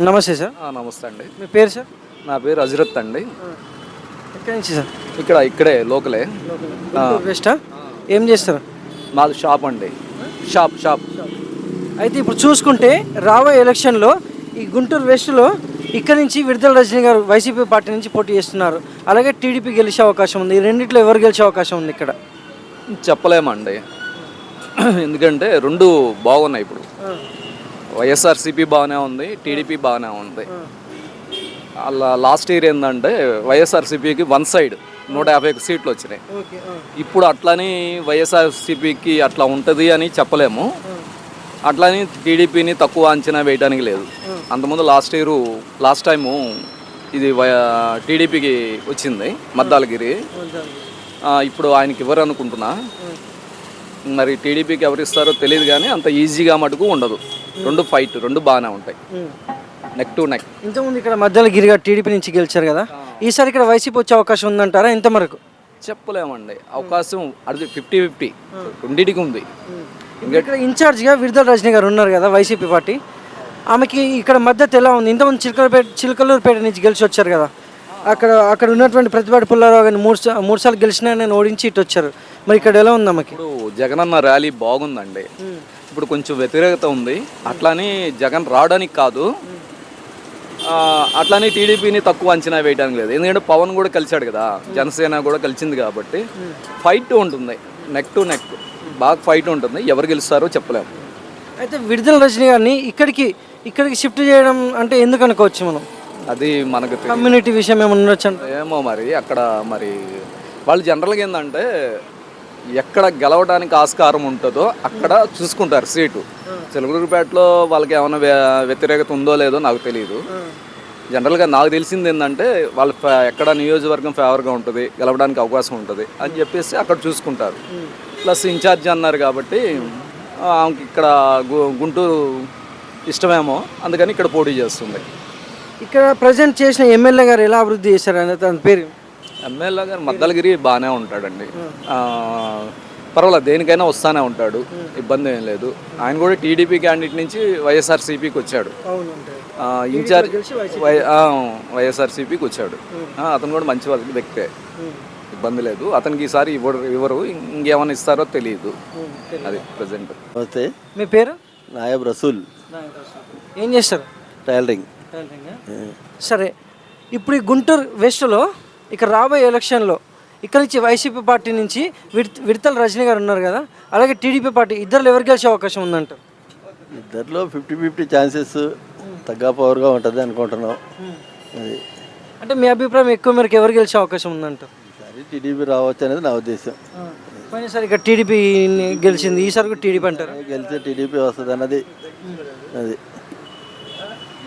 నమస్తే సార్. నమస్తే అండి. మీ పేరు సార్? నా పేరు అజరత్ అండి. ఎక్కడి నుంచి సార్? ఇక్కడే లోకలే. గుంటూరు వెస్టా? ఏం చేస్తారు? మాది షాప్ అండి. షాప్. అయితే ఇప్పుడు చూసుకుంటే రాబోయే ఎలక్షన్లో ఈ గుంటూరు వెస్ట్లో ఇక్కడి నుంచి విడుదల రజనీ గారు వైసీపీ పార్టీ నుంచి పోటీ చేస్తున్నారు. అలాగే టీడీపీ గెలిచే అవకాశం ఉంది. ఈ రెండిట్లో ఎవరు గెలిచే అవకాశం ఉంది ఇక్కడ? చెప్పలేమండి. ఎందుకంటే రెండు బాగున్నాయి. ఇప్పుడు వైఎస్ఆర్సీపీ బాగానే ఉంది, టీడీపీ బాగానే ఉంది. అలా లాస్ట్ ఇయర్ ఏంటంటే వైఎస్ఆర్సీపీకి వన్ సైడ్ 150 సీట్లు వచ్చినాయి. ఇప్పుడు అట్లని వైఎస్ఆర్సీపీకి అట్లా ఉంటుంది అని చెప్పలేము. అట్లని టీడీపీని తక్కువ అంచనా వేయడానికి లేదు. అంతకుముందు లాస్ట్ టైము ఇది టీడీపీకి వచ్చింది మద్దాలగిరి. ఇప్పుడు ఆయనకి ఇవ్వరు అనుకుంటున్నా. మరి టీడీపీకి ఎవరిస్తారో తెలియదు, కానీ అంత ఈజీగా మటుకు ఉండదు. రెండు బాగానే ఉంటాయి, నెక్ టు నెక్. ఇంతకుముందు ఇక్కడ మద్దాలగిరిగా టీడీపీ నుంచి గెలిచారు కదా, ఈసారి ఇక్కడ వైసీపీ వచ్చే అవకాశం ఉందంటారా? ఇంతవరకు చెప్పలేమండి. అవకాశం అది 50-50 రెండింటికి ఉంది. ఇక్కడ ఇన్ఛార్జ్గా విడుదల రజనీ గారు ఉన్నారు కదా వైసీపీ పార్టీ, ఆమెకి ఇక్కడ మద్దతు ఎలా ఉంది? ఇంతకుముందు చిలకలూరుపేట నుంచి గెలిచి వచ్చారు కదా, అక్కడ ఉన్నటువంటి ప్రతిపాటి పుల్లారావు గారిని మూడు సార్లు గెలిచినా నేను ఓడించి ఇటు వచ్చారు. మరి ఇక్కడ ఎలా ఉంది ఆమెకి? ఇప్పుడు జగనన్న ర్యాలీ బాగుందండి. ఇప్పుడు కొంచెం వ్యతిరేకత ఉంది. అట్లాని జగన్ రావడానికి కాదు, అట్లానే టీడీపీని తక్కువ అంచనా వేయడానికి లేదు. ఎందుకంటే పవన్ కూడా కలిశాడు కదా, జనసేన కూడా కలిసింది కాబట్టి ఫైట్ ఉంటుంది, నెక్ టు నెక్ బాగా ఫైట్ ఉంటుంది. ఎవరు గెలుస్తారో చెప్పలేము. అయితే విడుదల రజనీ గారిని ఇక్కడికి షిఫ్ట్ చేయడం అంటే ఎందుకు అనుకోవచ్చు మనం? అది మనకు కమ్యూనిటీ విషయం ఏమన్నా ఉండొచ్చు ఏమో. మరి అక్కడ మరి వాళ్ళు జనరల్గా ఏంటంటే ఎక్కడ గెలవడానికి ఆస్కారం ఉంటుందో అక్కడ చూసుకుంటారు సీటు. చిలకలూరుపేటలో వాళ్ళకి ఏమైనా వ్యతిరేకత ఉందో లేదో నాకు తెలియదు. జనరల్గా నాకు తెలిసింది ఏంటంటే వాళ్ళు ఎక్కడ నియోజకవర్గం ఫేవర్గా ఉంటుంది, గెలవడానికి అవకాశం ఉంటుంది అని చెప్పేసి అక్కడ చూసుకుంటారు. ప్లస్ ఇన్ఛార్జ్ అన్నారు కాబట్టి ఆమెకి ఇక్కడ గుంటూరు ఇష్టమేమో, అందుకని ఇక్కడ పోటీ చేస్తుంది. ఇక్కడ ప్రజెంట్ చేసిన ఎమ్మెల్యే గారు ఎలా అభివృద్ధి చేశారు అనేది తన పేరు? ఎమ్మెల్యే గారు మద్దలగిరి బాగానే ఉంటాడండి. పర్వాలేదు, దేనికైనా వస్తానే ఉంటాడు, ఇబ్బంది ఏం లేదు. ఆయన కూడా టీడీపీ క్యాండిడేట్ నుంచి వైఎస్ఆర్సీపీకి వచ్చాడు. ఇన్ఛార్జ్ వైఎస్ఆర్సీపీకి వచ్చాడు. అతను కూడా మంచి వ్యక్తే, ఇబ్బంది లేదు. అతనికి ఈసారి ఇవ్వరు, ఇంకేమైనా ఇస్తారో తెలియదు. అది ప్రజెంట్. మీ పేరు? నాయబ్ రసూల్. ఏం చేస్తారు? టైలరింగ్. సరే, ఇప్పుడు ఈ గుంటూరు వెస్ట్లో ఇక్కడ రాబోయే ఎలక్షన్లో ఇక్కడ నుంచి వైసీపీ పార్టీ నుంచి విడతల రజనీ గారు ఉన్నారు కదా, అలాగే టీడీపీ పార్టీ, ఇద్దరు ఎవరు గెలిచే అవకాశం ఉందంటారు? ఇద్దరిలో 50-50 ఛాన్సెస్ తగ్గ పవర్గా ఉంటుంది అనుకుంటున్నాం. అది అంటే మీ అభిప్రాయం ఎక్కువ మేరకు ఎవరు గెలిచే అవకాశం ఉందంటారు? ఈసారి టీడీపీ రావచ్చు అనేది నా ఉద్దేశం. పోయినసారి ఇక్కడ టీడీపీ గెలిచింది, ఈసారి కూడా టీడీపీ అంటారు. గెలిచే టీడీపీ వస్తుంది అన్నది. అది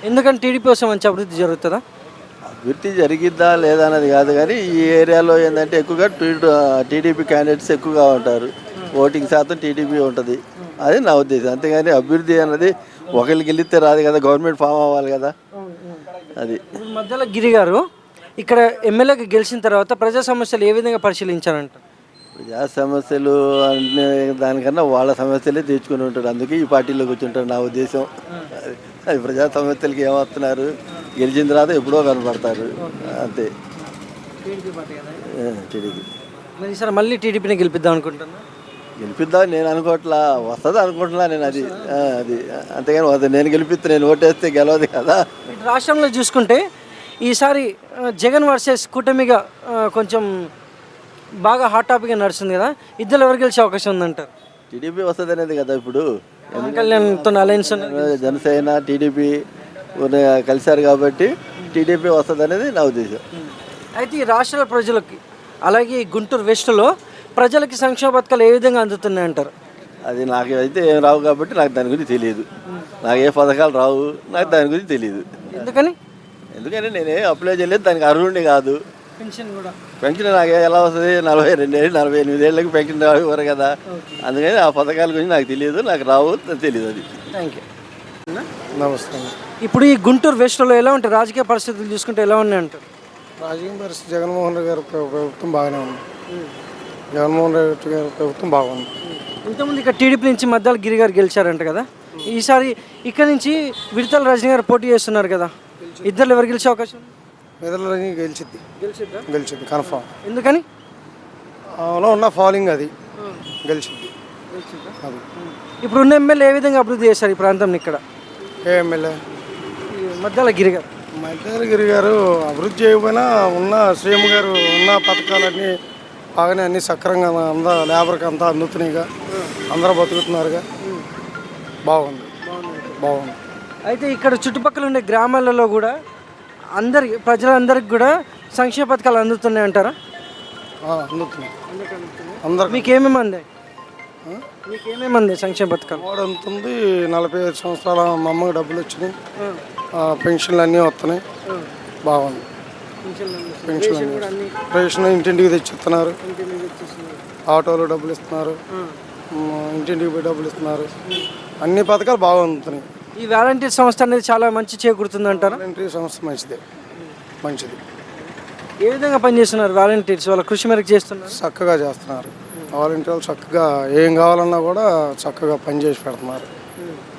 ఎందుకంటే టీడీపీ వస్తే మంచి అభివృద్ధి జరుగుతుందా? అభివృద్ధి జరిగిద్దా లేదా అన్నది కాదు, కానీ ఈ ఏరియాలో ఏంటంటే ఎక్కువగా టీడీపీ క్యాండిడేట్స్ ఎక్కువగా ఉంటారు. ఓటింగ్ శాతం టీడీపీ ఉంటుంది, అది నా ఉద్దేశం. అంతేగాని అభివృద్ధి అన్నది ఒకరికి గెలిస్తే రాదు కదా, గవర్నమెంట్ ఫామ్ అవ్వాలి కదా. అది మధ్యలో గిరి గారు ఇక్కడ ఎమ్మెల్యేగా గెలిచిన తర్వాత ప్రజా సమస్యలు ఏ విధంగా పరిశీలించారంట? ప్రజా సమస్యలు అంటే దానికన్నా వాళ్ళ సమస్యలే తీర్చుకుని ఉంటారు, అందుకే ఈ పార్టీలో కూర్చుంటారు నా ఉద్దేశం. అది ప్రజా సమస్యలకి ఏమవుతున్నారు, గెలిచిన తర్వాత ఎప్పుడో కనపడతారు, అంతే. టీడీపీ మరి ఈసారి మళ్ళీ టీడీపీని గెలిపిద్దాం అనుకుంటున్నా? గెలిపిద్దామని నేను అనుకోవట్లా, వస్తుంది అనుకుంటున్నా నేను. అది అంతేగాని నేను గెలిపిస్తే నేను ఓటేస్తే గెలవదు కదా. రాష్ట్రంలో చూసుకుంటే ఈసారి జగన్ వర్సెస్ కూటమిగా కొంచెం బాగా హాట్ టాపిక్గా నడుస్తుంది కదా, ఇద్దరు ఎవరు గెలిచే అవకాశం ఉందంటారు? టీడీపీ వస్తుంది అనేది కదా ఇప్పుడు. కళ్యాణ్తో అలయన్స్ జనసేన టీడీపీ కలిశారు కాబట్టి టీడీపీ వస్తుంది అనేది నా ఉద్దేశం. అయితే ఈ రాష్ట్రాల ప్రజలకి అలాగే గుంటూరు వెస్ట్లో ప్రజలకి సంక్షేమ పథకాలు ఏ విధంగా అందుతున్నాయి అంటారు? అది నాకు అయితే ఏం రావు కాబట్టి నాకు దాని గురించి తెలియదు. నాకు ఏ పథకాలు రావు, నాకు దాని గురించి తెలియదు. ఎందుకని నేనే అప్లై చేయలేదు, దానికి అర్హుడిని కాదు. పెన్షన్ నాకు ఎలా వస్తుంది? 42-48 ఏళ్ళకి పెన్షన్ రావు కదా, అందుకని ఆ పథకాల గురించి నాకు తెలియదు, నాకు రావు, తెలియదు. అది. Thank you. నమస్తే. ఇప్పుడు ఈ గుంటూరు వెస్ట్లో ఎలా ఉంటాయి రాజకీయ పరిస్థితులు చూసుకుంటే, ఎలా ఉన్నాయి అంటారు? రాజకీయ పరిస్థితి జగన్మోహన్ రెడ్డి గారి ప్రభుత్వం బాగానే ఉంది. జగన్మోహన్ రెడ్డి గారి ప్రభుత్వం బాగుంది. ఇంతకుముందు ఇక్కడ టీడీపీ నుంచి మద్దాల గిరి గారు గెలిచారంట కదా, ఈసారి ఇక్కడ నుంచి విడతల రజనీ గారు పోటీ చేస్తున్నారు కదా, ఇద్దరు ఎవరు గెలిచే అవకాశం ఉంది? మెదడులని గెలిచిద్ది కన్ఫామ్. ఎందుకని? అలా ఉన్న ఫాలోయింగ్ అది గెలిచిద్ది. అది ఇప్పుడు ఉన్న ఎమ్మెల్యే ఏ విధంగా అభివృద్ధి చేశారు ఈ ప్రాంతం ఇక్కడ? ఏ ఎమ్మెల్యే ఈ మధ్యాల గిరి గారు. మధ్యగిరి గారు అభివృద్ధి చేయకపోయినా ఉన్న సీఎం గారు ఉన్న పథకాలన్నీ బాగానే అన్ని సక్రంగా అందా లేబర్కి అంతా అందుతున్నాయిగా, అందరూ బతుకుతున్నారుగా. బాగుంది. అయితే ఇక్కడ చుట్టుపక్కల ఉండే గ్రామాలలో కూడా ప్రజలందరికీ కూడా సంక్షేమ పథకాలు అందుతున్నాయి అంటారా? అందుతున్నాయి అందరు. మీకేమేమి అందాయి సంక్షేమ పథకాలు? వాడు అంతుంది 45 సంవత్సరాల మా అమ్మకి డబ్బులు వచ్చినాయి, పెన్షన్లు అన్నీ వస్తున్నాయి. బాగుంది. పెన్షన్ ఇంటింటికి తెచ్చిస్తున్నారు, ఆటోలో డబ్బులు ఇస్తున్నారు, ఇంటింటికి పోయి డబ్బులు ఇస్తున్నారు. అన్ని పథకాలు బాగా అందుతున్నాయి. ఈ వాలంటీర్ సంస్థ అనేది చాలా మంచి చేకూరుతుంది అంటారా? వాలంటీర్ సంస్థ మంచిది. ఏ విధంగా పనిచేస్తున్నారు వాలంటీర్స్? వాళ్ళ కృషి మేరకు చేస్తున్నారు? చక్కగా చేస్తున్నారు. వాలంటీర్లు చక్కగా ఏం కావాలన్నా కూడా చక్కగా పనిచేసి పెడుతున్నారు.